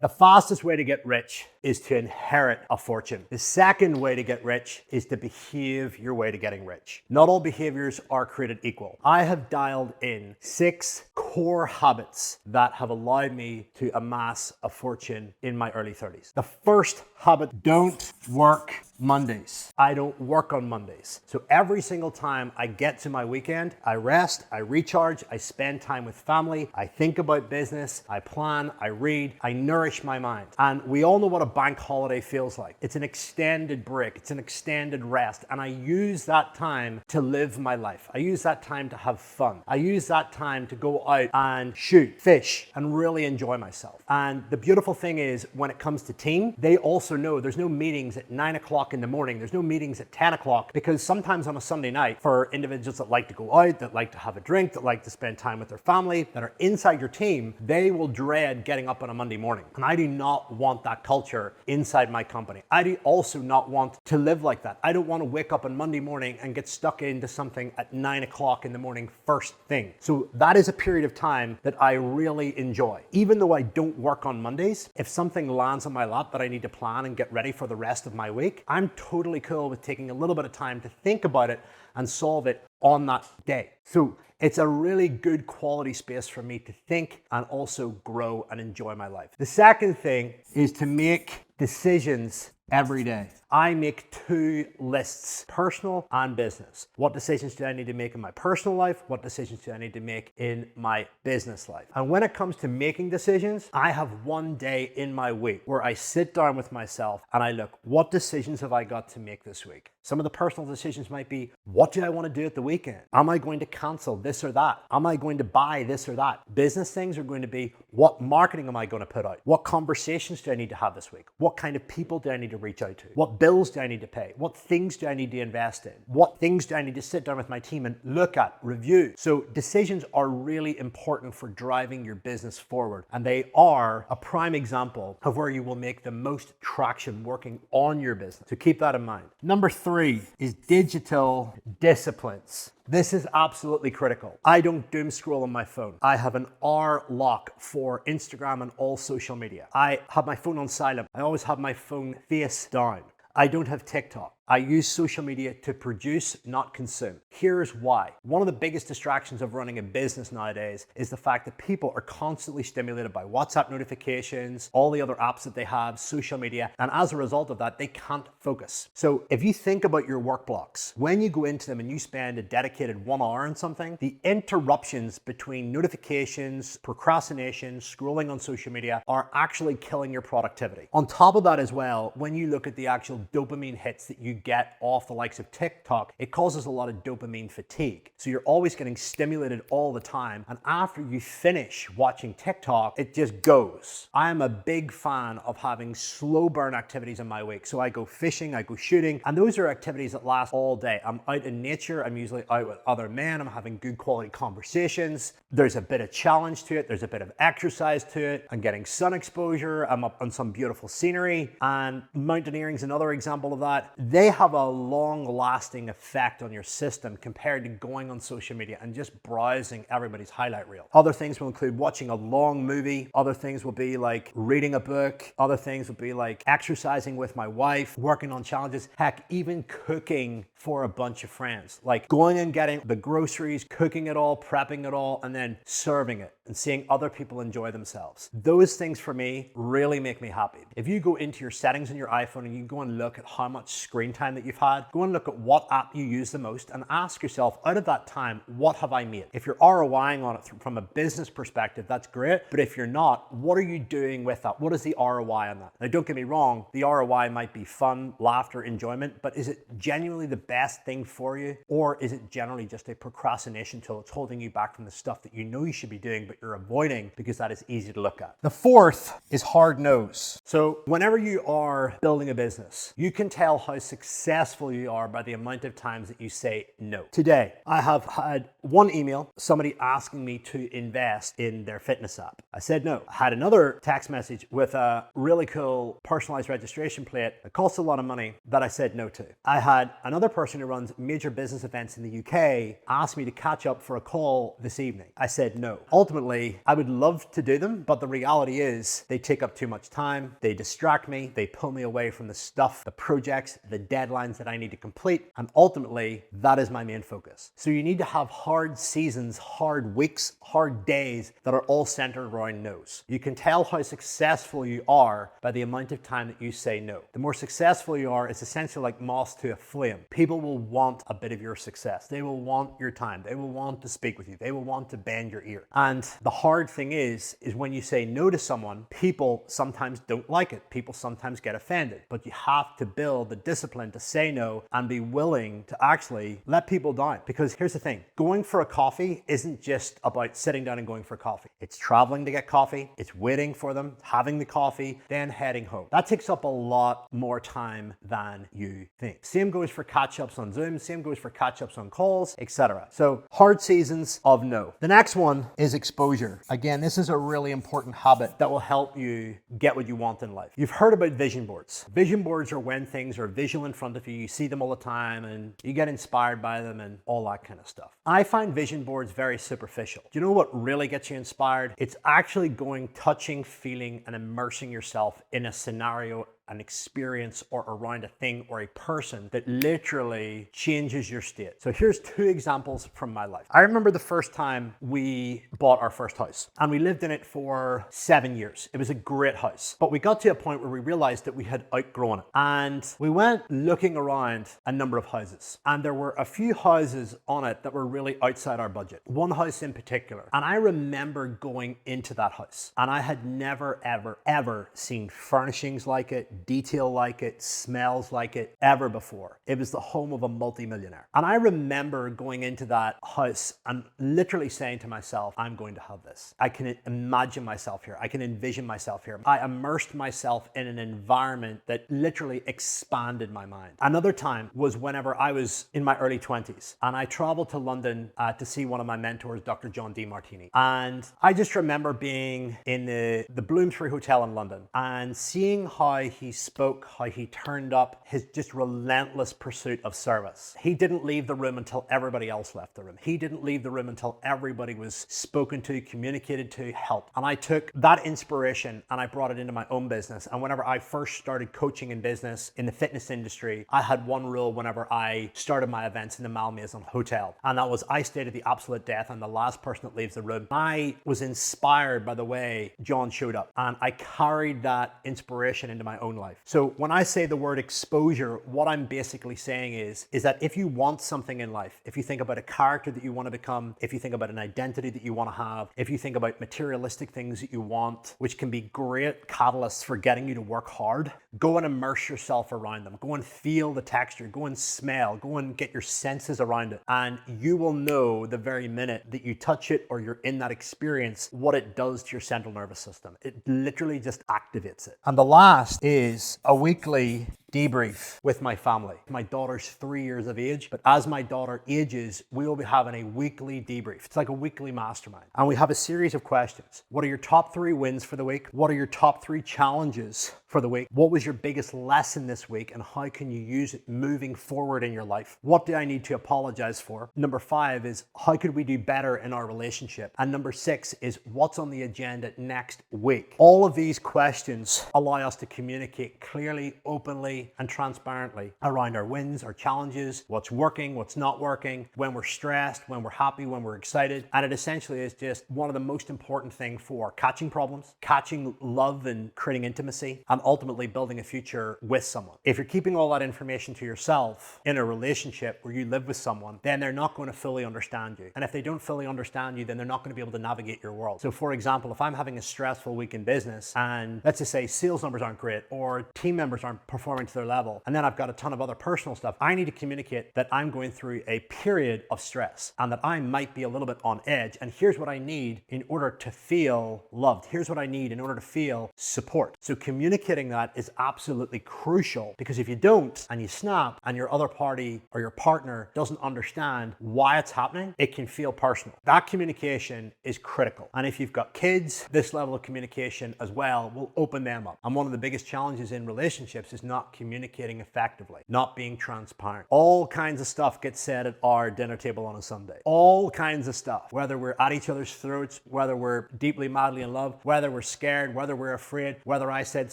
The fastest way to get rich is to inherit a fortune. The second way to get rich is to behave your way to getting rich. Not all behaviors are created equal. I have dialed in 6 core habits that have allowed me to amass a fortune in my early 30s. The first habit: don't work Mondays. I don't work on Mondays. So every single time I get to my weekend, I rest, I recharge, I spend time with family, I think about business, I plan, I read, I nourish my mind. And we all know what a bank holiday feels like. It's an extended break, it's an extended rest, and I use that time to live my life. I use that time to have fun. I use that time to go out and shoot, fish, and really enjoy myself. And the beautiful thing is, when it comes to team, they also know there's no meetings at 9 o'clock in the morning. There's no meetings at 10 o'clock, because sometimes on a Sunday night, for individuals that like to go out, that like to have a drink, that like to spend time with their family, that are inside your team, they will dread getting up on a Monday morning. And I do not want that culture inside my company. I do also not want to live like that. I don't want to wake up on Monday morning and get stuck into something at 9 o'clock in the morning first thing. So that is a period of time that I really enjoy. Even though I don't work on Mondays, if something lands on my lap that I need to plan and get ready for the rest of my week, I'm totally cool with taking a little bit of time to think about it and solve it on that day. So it's a really good quality space for me to think and also grow and enjoy my life. The second thing is to make decisions every day. I make 2 lists, personal and business. What decisions do I need to make in my personal life? What decisions do I need to make in my business life? And when it comes to making decisions, I have one day in my week where I sit down with myself and I look, what decisions have I got to make this week? Some of the personal decisions might be, what do I want to do at the weekend? Am I going to cancel this or that? Am I going to buy this or that? Business things are going to be, what marketing am I going to put out? What conversations do I need to have this week? What kind of people do I need to reach out to? What bills do I need to pay? What things do I need to invest in? What things do I need to sit down with my team and look at, review? So decisions are really important for driving your business forward. And they are a prime example of where you will make the most traction working on your business. So keep that in mind. Number 3 is digital disciplines. This is absolutely critical. I don't doom scroll on my phone. I have an hour lock for Instagram and all social media. I have my phone on silent. I always have my phone face down. I don't have TikTok. I use social media to produce, not consume. Here's why. One of the biggest distractions of running a business nowadays is the fact that people are constantly stimulated by WhatsApp notifications, all the other apps that they have, social media, and as a result of that, they can't focus. So if you think about your work blocks, when you go into them and you spend a dedicated 1 hour on something, the interruptions between notifications, procrastination, scrolling on social media are actually killing your productivity. On top of that as well, when you look at the actual dopamine hits that you get off the likes of TikTok, it causes a lot of dopamine fatigue. So you're always getting stimulated all the time. And after you finish watching TikTok, it just goes. I am a big fan of having slow burn activities in my week. So I go fishing, I go shooting, and those are activities that last all day. I'm out in nature. I'm usually out with other men. I'm having good quality conversations. There's a bit of challenge to it. There's a bit of exercise to it. I'm getting sun exposure. I'm up on some beautiful scenery, and mountaineering is another example of that. They have a long-lasting effect on your system compared to going on social media and just browsing everybody's highlight reel. Other things will include watching a long movie. Other things will be like reading a book. Other things will be like exercising with my wife, working on challenges, heck, even cooking for a bunch of friends. Like going and getting the groceries, cooking it all, prepping it all, and then serving it and seeing other people enjoy themselves. Those things for me really make me happy. If you go into your settings on your iPhone and you go and look at how much screen time that you've had, go and look at what app you use the most and ask yourself, out of that time, what have I made? If you're ROIing on it from a business perspective, that's great. But if you're not, what are you doing with that? What is the ROI on that? Now, don't get me wrong, the ROI might be fun, laughter, enjoyment, but is it genuinely the best thing for you? Or is it generally just a procrastination tool that's holding you back from the stuff that you know you should be doing, but you're avoiding because that is easy to look at? The fourth is hard no's. So whenever you are building a business, you can tell how successful you are by the amount of times that you say no. Today, I have had one email, somebody asking me to invest in their fitness app. I said no. I had another text message with a really cool personalized registration plate that costs a lot of money that I said no to. I had another person who runs major business events in the UK ask me to catch up for a call this evening. I said no. Ultimately, ultimately, I would love to do them, but the reality is they take up too much time. They distract me. They pull me away from the stuff, the projects, the deadlines that I need to complete. And ultimately, that is my main focus. So you need to have hard seasons, hard weeks, hard days that are all centered around no's. You can tell how successful you are by the amount of time that you say no. The more successful you are, it's essentially like moss to a flame. People will want a bit of your success. They will want your time. They will want to speak with you. They will want to bend your ear. And the hard thing is when you say no to someone, people sometimes don't like it. People sometimes get offended. But you have to build the discipline to say no and be willing to actually let people down. Because here's the thing, going for a coffee isn't just about sitting down and going for coffee. It's traveling to get coffee. It's waiting for them, having the coffee, then heading home. That takes up a lot more time than you think. Same goes for catch-ups on Zoom, same goes for catch-ups on calls, etc. So hard seasons of no. The next one is exposure. Again, this is a really important habit that will help you get what you want in life. You've heard about vision boards. Vision boards are when things are visual in front of you. You see them all the time and you get inspired by them and all that kind of stuff. I find vision boards very superficial. Do you know what really gets you inspired? It's actually going, touching, feeling, and immersing yourself in a scenario, an experience, or around a thing or a person that literally changes your state. So here's two examples from my life. I remember the first time we bought our first house and we lived in it for 7 years. It was a great house, but we got to a point where we realized that we had outgrown it. And we went looking around a number of houses and there were a few houses on it that were really outside our budget. One house in particular. And I remember going into that house and I had never, ever seen furnishings like it, detail like it, smells like it ever before. It was the home of a multimillionaire. And I remember going into that house and literally saying to myself, I'm going to have this. I can imagine myself here. I can envision myself here. I immersed myself in an environment that literally expanded my mind. Another time was whenever I was in my early 20s and I traveled to London to see one of my mentors, Dr. John Demartini. And I just remember being in the Bloomsbury Hotel in London and seeing how he spoke, how he turned up, his just relentless pursuit of service. He didn't leave the room until everybody else left the room. He didn't leave the room until everybody was spoken to, communicated to, helped. And I took that inspiration and I brought it into my own business. And whenever I first started coaching in business in the fitness industry, I had one rule whenever I started my events in the Malmaison Hotel. And that was I stayed at the absolute death and the last person that leaves the room. I was inspired by the way John showed up. And I carried that inspiration into my own life. So when I say the word exposure, what I'm basically saying is that if you want something in life, if you think about a character that you want to become, if you think about an identity that you want to have, if you think about materialistic things that you want, which can be great catalysts for getting you to work hard, go and immerse yourself around them. Go and feel the texture, go and smell, go and get your senses around it. And you will know the very minute that you touch it or you're in that experience, what it does to your central nervous system. It literally just activates it. And the last is a weekly debrief with my family. My daughter's 3 years of age, but as my daughter ages, we will be having a weekly debrief. It's like a weekly mastermind. And we have a series of questions. What are your top 3 wins for the week? What are your top 3 challenges for the week? What was your biggest lesson this week and how can you use it moving forward in your life? What do I need to apologize for? Number 5 is how could we do better in our relationship? And number 6 is what's on the agenda next week? All of these questions allow us to communicate clearly, openly, and transparently around our wins, our challenges, what's working, what's not working, when we're stressed, when we're happy, when we're excited. And it essentially is just one of the most important things for catching problems, catching love and creating intimacy, and ultimately building a future with someone. If you're keeping all that information to yourself in a relationship where you live with someone, then they're not going to fully understand you. And if they don't fully understand you, then they're not going to be able to navigate your world. So for example, if I'm having a stressful week in business and let's just say sales numbers aren't great or team members aren't performing to their level, and then I've got a ton of other personal stuff, I need to communicate that I'm going through a period of stress and that I might be a little bit on edge. And here's what I need in order to feel loved. Here's what I need in order to feel support. So communicating that is absolutely crucial, because if you don't and you snap and your other party or your partner doesn't understand why it's happening, it can feel personal. That communication is critical. And if you've got kids, this level of communication as well will open them up. And one of the biggest challenges in relationships is not communicating effectively, not being transparent. All kinds of stuff gets said at our dinner table on a Sunday. All kinds of stuff. Whether we're at each other's throats, whether we're deeply, madly in love, whether we're scared, whether we're afraid, whether I said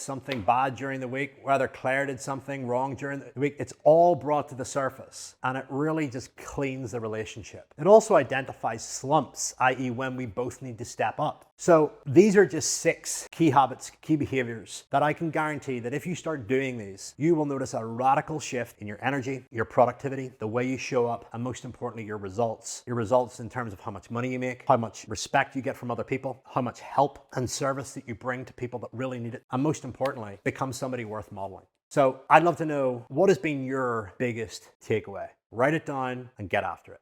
something bad during the week, whether Claire did something wrong during the week, it's all brought to the surface, and it really just cleans the relationship. It also identifies slumps, i.e. when we both need to step up. So these are just 6 key habits, key behaviors that I can guarantee that if you start doing these, you will notice a radical shift in your energy, your productivity, the way you show up, and most importantly, your results. Your results in terms of how much money you make, how much respect you get from other people, how much help and service that you bring to people that really need it, and most importantly, become somebody worth modeling. So I'd love to know, what has been your biggest takeaway? Write it down and get after it.